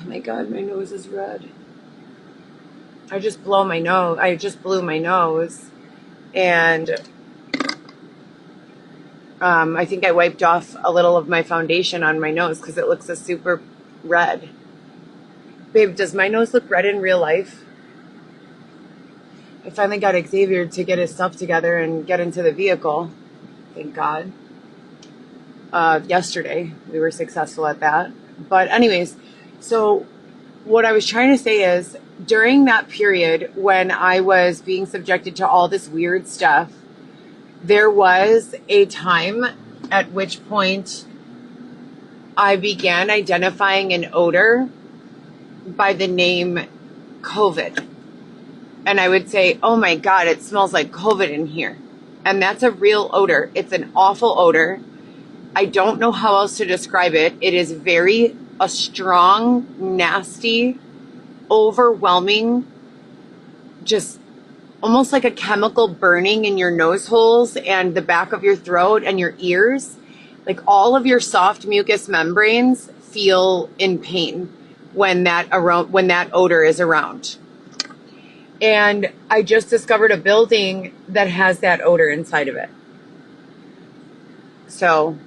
my God, my nose is red. I just blew my nose. And I think I wiped off a little of my foundation on my nose because it looks a super red. Babe, does my nose look red in real life? I finally got Xavier to get his stuff together and get into the vehicle. Thank God. Yesterday, we were successful at that. But anyways, so what I was trying to say is during that period when I was being subjected to all this weird stuff, there was a time at which point I began identifying an odor by the name COVID. And I would say, oh my God, it smells like COVID in here. And that's a real odor. It's an awful odor. I don't know how else to describe it. It is a strong, nasty, overwhelming, just almost like a chemical burning in your nose holes and the back of your throat and your ears. Like all of your soft mucous membranes feel in pain when that odor is around. And I just discovered a building that has that odor inside of it. So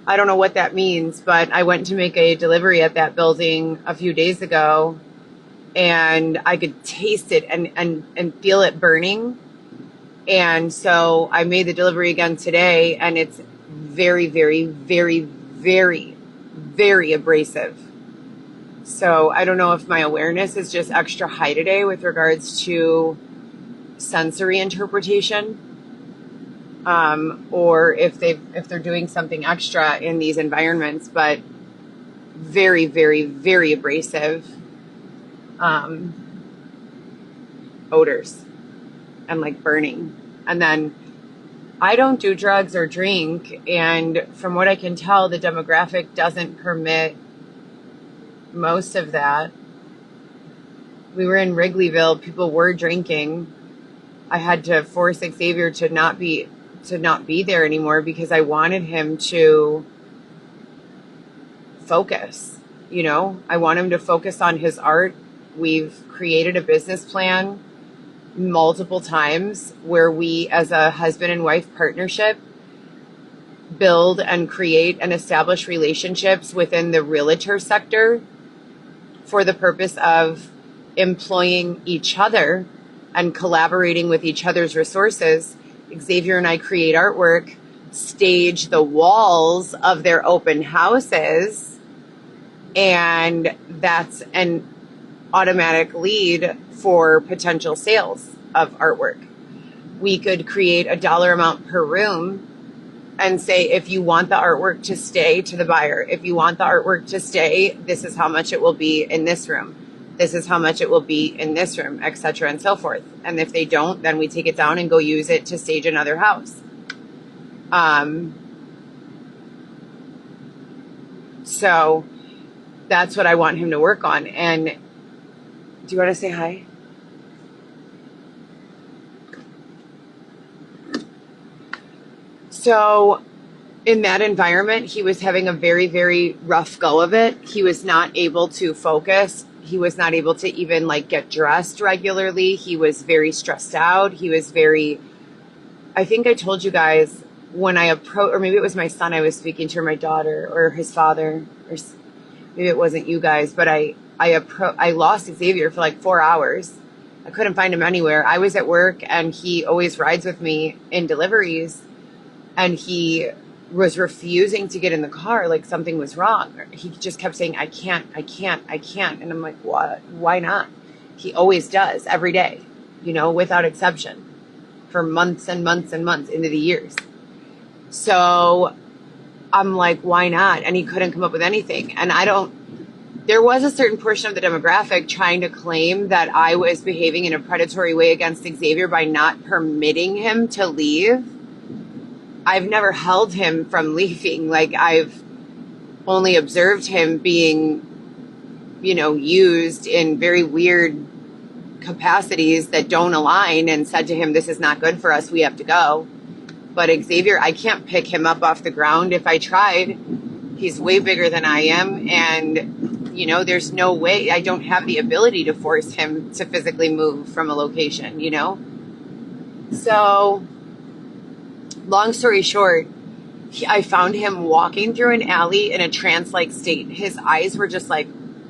I don't know what that means, but I went to make a delivery at that building a few days ago, and I could taste it and feel it burning. And so I made the delivery again today, and it's very, very, very, very, very abrasive. So I don't know if my awareness is just extra high today with regards to sensory interpretation, or if they're doing something extra in these environments, but very, very, very abrasive odors and like burning. And then I don't do drugs or drink, and from what I can tell, the demographic doesn't permit most of that. We were in Wrigleyville, people were drinking. I had to force Xavier to not be there anymore because I wanted him to focus. I want him to focus on his art. We've created a business plan multiple times where we, as a husband and wife partnership, build and create and establish relationships within the realtor sector for the purpose of employing each other and collaborating with each other's resources. Xavier and I create artwork, stage the walls of their open houses, and that's an automatic lead for potential sales of artwork. We could create a dollar amount per room and say, if you want the artwork to stay, to the buyer, if you want the artwork to stay, this is how much it will be in this room. This is how much it will be in this room, etc. and so forth. And if they don't, then we take it down and go use it to stage another house. So that's what I want him to work on. And do you want to say hi? So in that environment, he was having a very, very rough go of it. He was not able to focus. He was not able to even get dressed regularly. He was very stressed out. He was I think I told you guys when I approached, or maybe it was my son I was speaking to, or my daughter, or his father, or maybe it wasn't you guys, but I lost Xavier for 4 hours. I couldn't find him anywhere. I was at work, and he always rides with me in deliveries, and he was refusing to get in the car, like something was wrong. He just kept saying, I can't. And I'm like, what? Why not? He always does, every day, without exception, for months and months and months into the years. So I'm like, why not? And he couldn't come up with anything. And there was a certain portion of the demographic trying to claim that I was behaving in a predatory way against Xavier by not permitting him to leave. I've never held him from leaving. I've only observed him being, used in very weird capacities that don't align, and said to him, this is not good for us. We have to go. But Xavier, I can't pick him up off the ground. If I tried, He's way bigger than I am. And, you know, there's no way, I don't have the ability to force him to physically move from a location, you know? So, long story short, I found him walking through an alley in a trance-like state. His eyes were just like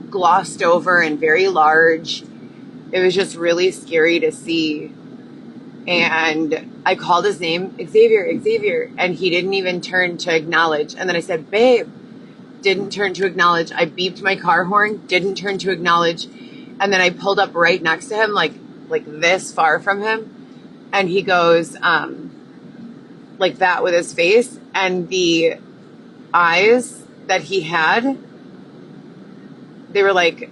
glossed over and very large. It was just really scary to see. And I called his name, Xavier, Xavier, and he didn't even turn to acknowledge. And then I said, babe, didn't turn to acknowledge. I beeped my car horn, didn't turn to acknowledge. And then I pulled up right next to him, like this far from him. And he goes, like that with his face. And the eyes that he had, they were like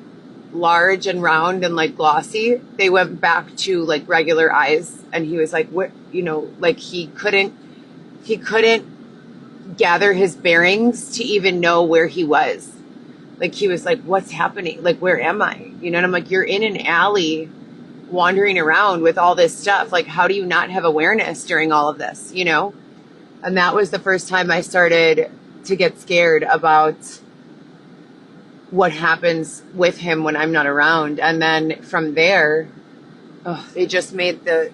large and round and like glossy. They went back to like regular eyes. And he was like, what, you know, like he couldn't gather his bearings to even know where he was. Like he was like, what's happening? Like, where am I? You know, and I'm like, you're in an alley wandering around with all this stuff. Like, how do you not have awareness during all of this, you know? And that was the first time I started to get scared about what happens with him when I'm not around. And then from there, they just made the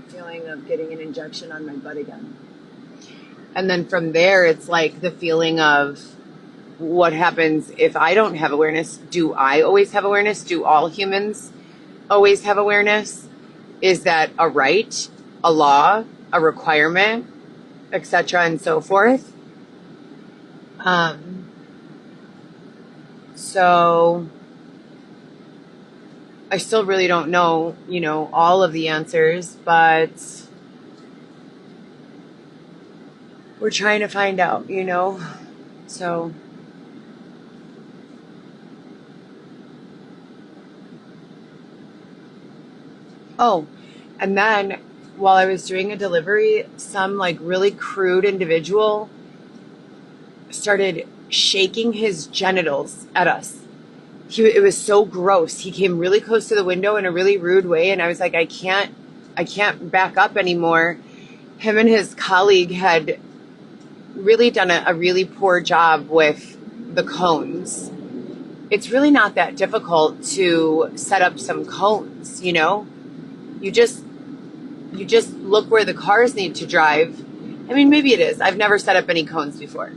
feeling of getting an injection on my butt again. And then from there, it's like the feeling of what happens if I don't have awareness. Do I always have awareness? Do all humans always have awareness? Is that a right, a law, a requirement, etc., and so forth? So I still really don't know, you know, all of the answers, but we're trying to find out, you know? So and then while I was doing a delivery, some like really crude individual started shaking his genitals at us. It was so gross. He came really close to the window in a really rude way. And I was like, I can't back up anymore. Him and his colleague had really done a really poor job with the cones. It's really not that difficult to set up some cones, you know? You just look where the cars need to drive. I mean, maybe it is. I've never set up any cones before.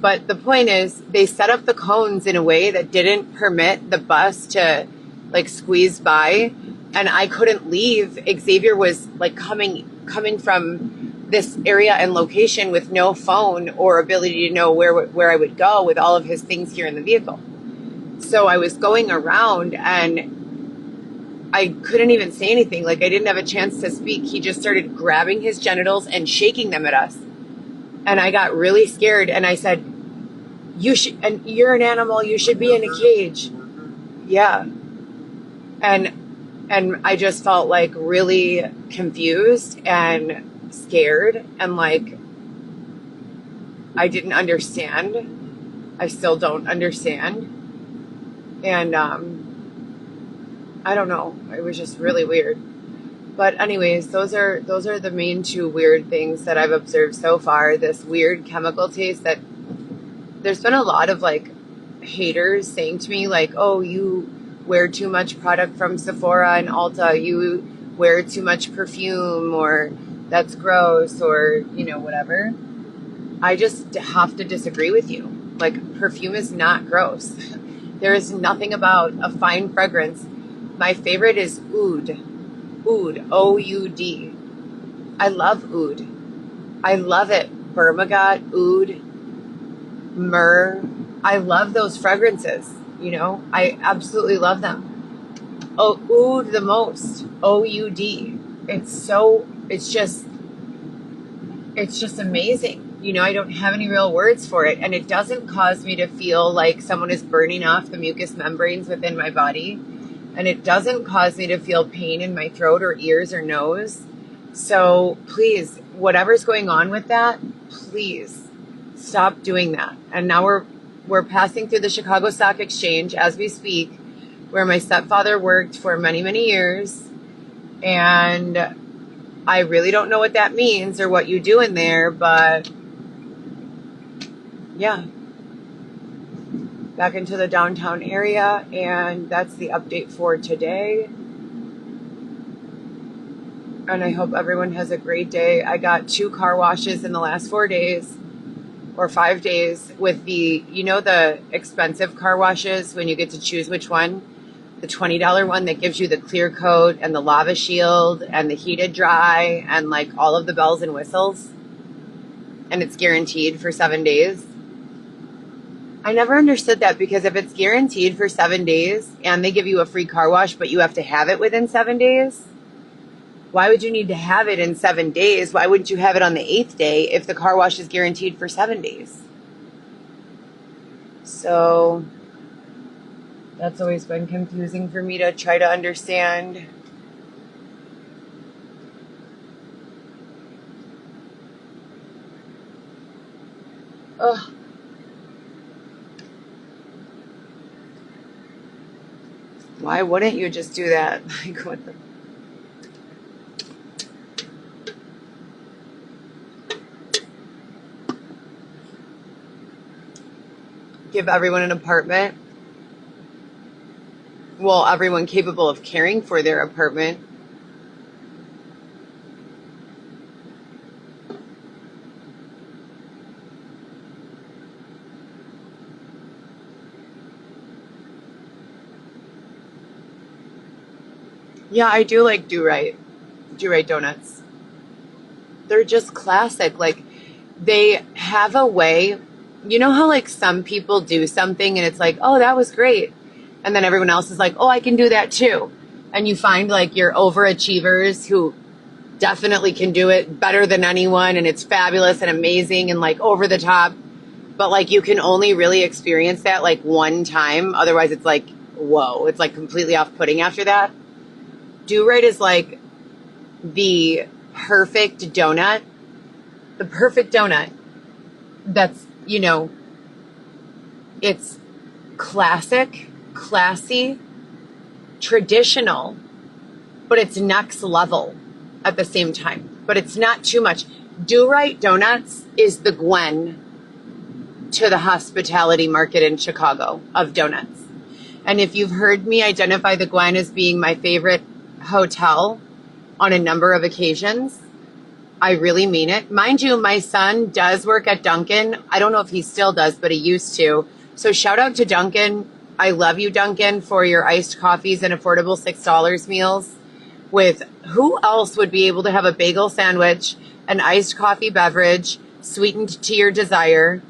But the point is, they set up the cones in a way that didn't permit the bus to like squeeze by. And I couldn't leave. Xavier was like coming from this area and location with no phone or ability to know where I would go with all of his things here in the vehicle. So I was going around and I couldn't even say anything. Like I didn't have a chance to speak. He just started grabbing his genitals and shaking them at us. And I got really scared and I said, you're an animal, you should be in a cage. Yeah. And I just felt like really confused and scared and like I didn't understand. I still don't understand. And I don't know. It was just really weird. But anyways, those are the main two weird things that I've observed so far. This weird chemical taste that there's been a lot of like haters saying to me like, oh, you wear too much product from Sephora and Ulta, you wear too much perfume, or that's gross, or, you know, whatever. I just have to disagree with you. Like, perfume is not gross. There is nothing about a fine fragrance. My favorite is oud. Oud, O-U-D. I love oud. I love it. Bergamot, oud, myrrh. I love those fragrances, you know. I absolutely love them. Oh, oud the most. O-U-D. It's just amazing. You know, I don't have any real words for it. And it doesn't cause me to feel like someone is burning off the mucous membranes within my body. And it doesn't cause me to feel pain in my throat or ears or nose. So please, whatever's going on with that, please stop doing that. And now we're passing through the Chicago Stock Exchange as we speak, where my stepfather worked for many, many years. And I really don't know what that means or what you do in there, but yeah, back into the downtown area, and that's the update for today. And I hope everyone has a great day. I got 2 car washes in the last 4 days or 5 days with the, the expensive car washes when you get to choose which one. The $20 one that gives you the clear coat and the lava shield and the heated dry and like all of the bells and whistles. And it's guaranteed for 7 days. I never understood that, because if it's guaranteed for 7 days and they give you a free car wash, but you have to have it within 7 days, why would you need to have it in 7 days? Why wouldn't you have it on the 8th day if the car wash is guaranteed for 7 days? So that's always been confusing for me to try to understand. Ugh. Why wouldn't you just do that? Like, what the... Give everyone an apartment? Well, everyone capable of caring for their apartment. Yeah, I do like do-right donuts. They're just classic. Like, they have a way, you know how like some people do something and it's like, oh, that was great. And then everyone else is like, oh, I can do that too. And you find like your overachievers who definitely can do it better than anyone, and it's fabulous and amazing and like over the top. But like you can only really experience that like one time. Otherwise it's like, whoa, it's like completely off-putting after that. Do-right is like the perfect donut. The perfect donut that's, it's classic, classy, traditional, but it's next level at the same time. But it's not too much. Do-right donuts is the Gwen to the hospitality market in Chicago of donuts. And if you've heard me identify the Gwen as being my favorite hotel on a number of occasions, I really mean it. Mind you, my son does work at Dunkin'. I don't know if he still does, but he used to. So shout out to Dunkin'. I love you, Dunkin', for your iced coffees and affordable $6 meals. With who else would be able to have a bagel sandwich, an iced coffee beverage, sweetened to your desire,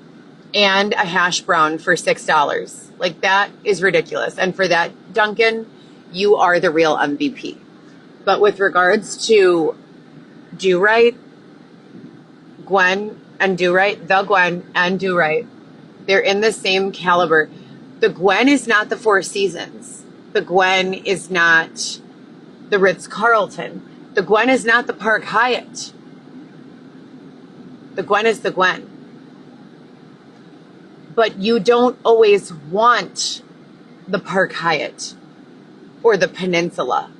and a hash brown for $6? Like, that is ridiculous. And for that, Dunkin', you are the real MVP. But with regards to do-right, Gwen and do-right, the Gwen and do-right, they're in the same caliber. The Gwen is not the Four Seasons. The Gwen is not the Ritz-Carlton. The Gwen is not the Park Hyatt. The Gwen is the Gwen. But you don't always want the Park Hyatt or the Peninsula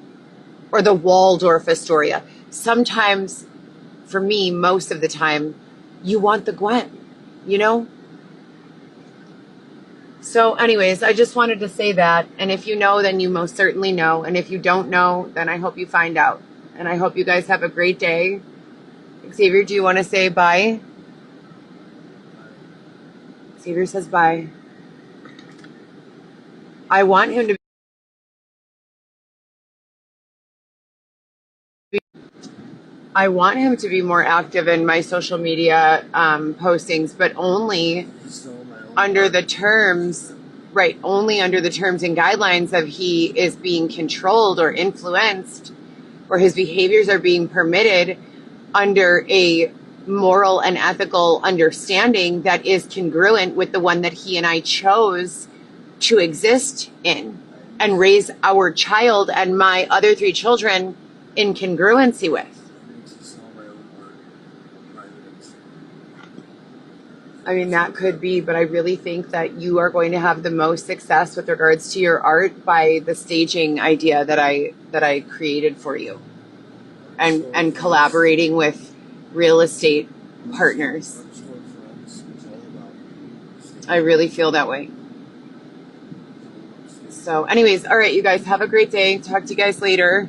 or the Waldorf Astoria. Sometimes, for me, most of the time, you want the Gwen, So anyways, I just wanted to say that. And if you know, then you most certainly know. And if you don't know, then I hope you find out. And I hope you guys have a great day. Xavier, do you want to say bye? Xavier says bye. I want him to be more active in my social media postings, but only under the terms, right, only under the terms and guidelines of he is being controlled or influenced, or his behaviors are being permitted under a moral and ethical understanding that is congruent with the one that he and I chose to exist in and raise our child and my other 3 children in congruency with. I mean, that could be, but I really think that you are going to have the most success with regards to your art by the staging idea that I created for you, and collaborating with real estate partners. I really feel that way. So anyways, all right, you guys have a great day. Talk to you guys later.